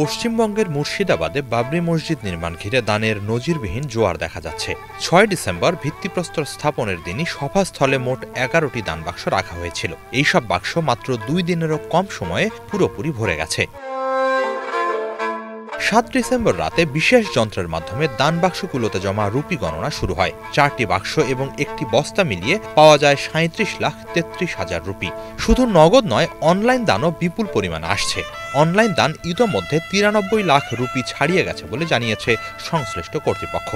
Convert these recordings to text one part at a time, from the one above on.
পশ্চিমবঙ্গের মুর্শিদাবাদে বাবরি মসজিদ নির্মাণ ঘিরে দানের নজিরবিহীন জোয়ার দেখা যাচ্ছে। ৬ ডিসেম্বর ভিত্তিপ্রস্তর স্থাপনের দিনই সভাস্থলে মোট ১১টি দান বাক্স রাখা হয়েছিল। এইসব বাক্স মাত্র ২ দিনেরও কম সময়ে পুরোপুরি ভরে গেছে। ৭ ডিসেম্বর রাতে বিশেষ যন্ত্রের মাধ্যমে দান বাক্সগুলোতে জমা রুপি গণনা শুরু হয়। ৪টি বাক্স এবং একটি বস্তা মিলিয়ে পাওয়া যায় ৩৭,৩৩,০০০ রুপি। শুধু নগদ নয়, অনলাইন দানও বিপুল পরিমাণে আসছে। অনলাইন দান ইতোমধ্যে ৯৩ লাখ রুপি ছাড়িয়ে গেছে বলে জানিয়েছে সংশ্লিষ্ট কর্তৃপক্ষ।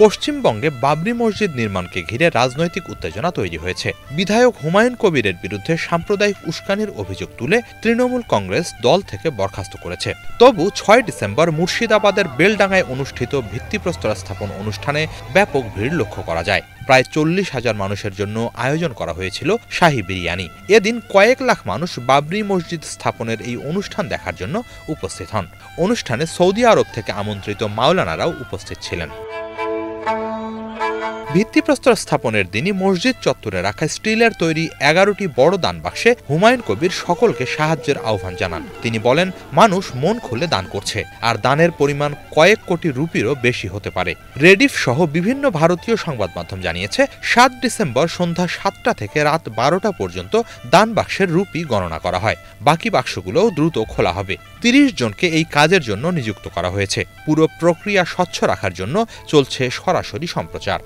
পশ্চিমবঙ্গে বাবরি মসজিদ নির্মাণকে ঘিরে রাজনৈতিক উত্তেজনা তৈরি হয়েছে। বিধায়ক হুমায়ুন কবিরের বিরুদ্ধে সাম্প্রদায়িক উস্কানির অভিযোগ তুলে তৃণমূল কংগ্রেস দল থেকে বরখাস্ত করেছে। তবু ৬ ডিসেম্বর মুর্শিদাবাদের বেলডাঙ্গায় অনুষ্ঠিত ভিত্তিপ্রস্তর স্থাপন অনুষ্ঠানে ব্যাপক ভিড় লক্ষ্য করা যায়। প্রায় ৪০,০০০ মানুষের জন্য আয়োজন করা হয়েছিল শাহী বিরিয়ানি। এদিন কয়েক লাখ মানুষ বাবরি মসজিদ স্থাপনের এই অনুষ্ঠান দেখার জন্য উপস্থিত হন। অনুষ্ঠানে সৌদি আরব থেকে আমন্ত্রিত মাওলানারাও উপস্থিত ছিলেন। ভিত্তিপ্রস্তর স্থাপনের দিনই মসজিদ চত্বরে রাখা স্টিলের তৈরি ১১টি বড় দান বাক্সে হুমায়ুন কবির সকলকে সাহায্যের আহ্বান জানান। তিনি বলেন, মানুষ মন খুলে দান করছে, আর দানের পরিমাণ কয়েক কোটি রুপিরও বেশি হতে পারে। রেডিফ সহ বিভিন্ন ভারতীয় সংবাদ মাধ্যম জানিয়েছে, ৭ ডিসেম্বর সন্ধ্যা ৭টা থেকে রাত ১২টা পর্যন্ত দান বাক্সের রুপি গণনা করা হয়। বাকি বাক্সগুলোও দ্রুত খোলা হবে। ৩০ জনকে এই কাজের জন্য নিযুক্ত করা হয়েছে। পুরো প্রক্রিয়া স্বচ্ছ রাখার জন্য চলছে সরাসরি সম্প্রচার।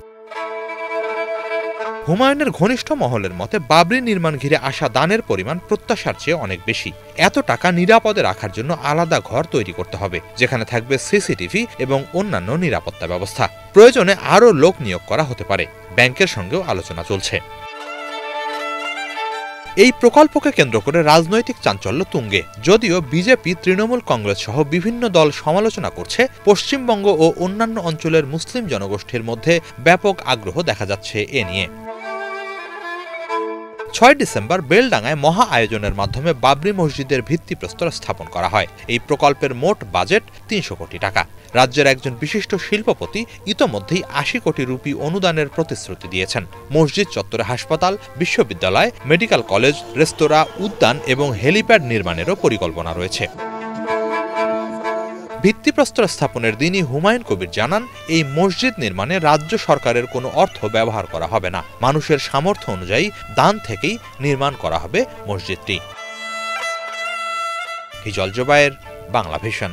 হুমায়ুনের ঘনিষ্ঠ মহলের মতে, বাবরি নির্মাণ ঘিরে আসা দানের পরিমাণ প্রত্যাশার চেয়ে অনেক বেশি। এত টাকা নিরাপদে রাখার জন্য আলাদা ঘর তৈরি করতে হবে, যেখানে থাকবে সিসিটিভি এবং অন্যান্য নিরাপত্তা ব্যবস্থা। প্রয়োজনে আরও লোক নিয়োগ করা হতে পারে। ব্যাংকের সঙ্গেও আলোচনা চলছে। এই প্রকল্পকে কেন্দ্র করে রাজনৈতিক চাঞ্চল্য তুঙ্গে। যদিও বিজেপি, তৃণমূল কংগ্রেস সহ বিভিন্ন দল সমালোচনা করছে, পশ্চিমবঙ্গ ও অন্যান্য অঞ্চলের মুসলিম জনগোষ্ঠীর মধ্যে ব্যাপক আগ্রহ দেখা যাচ্ছে এ নিয়ে। ৬ ডিসেম্বর বেলডাঙ্গায় মহা আয়োজনের মাধ্যমে বাবরি মসজিদের ভিত্তিপ্রস্তর স্থাপন করা হয়। এই প্রকল্পের মোট বাজেট ৩০০ কোটি টাকা। রাজ্যের একজন বিশিষ্ট শিল্পপতি ইতোমধ্যেই ৮০ কোটি রুপি অনুদানের প্রতিশ্রুতি দিয়েছেন। মসজিদ চত্বরে হাসপাতাল, বিশ্ববিদ্যালয়, মেডিকেল কলেজ, রেস্তোরাঁ, উদ্যান এবং হেলিপ্যাড নির্মাণেরও পরিকল্পনা রয়েছে। ভিত্তিপ্রস্তর স্থাপনের দিনই হুমায়ুন কবির জানান, এই মসজিদ নির্মাণে রাজ্য সরকারের কোনো অর্থ ব্যবহার করা হবে না। মানুষের সামর্থ্য অনুযায়ী দান থেকেই নির্মাণ করা হবে মসজিদটি। হিজল জোবায়ের, বাংলা ভিশন।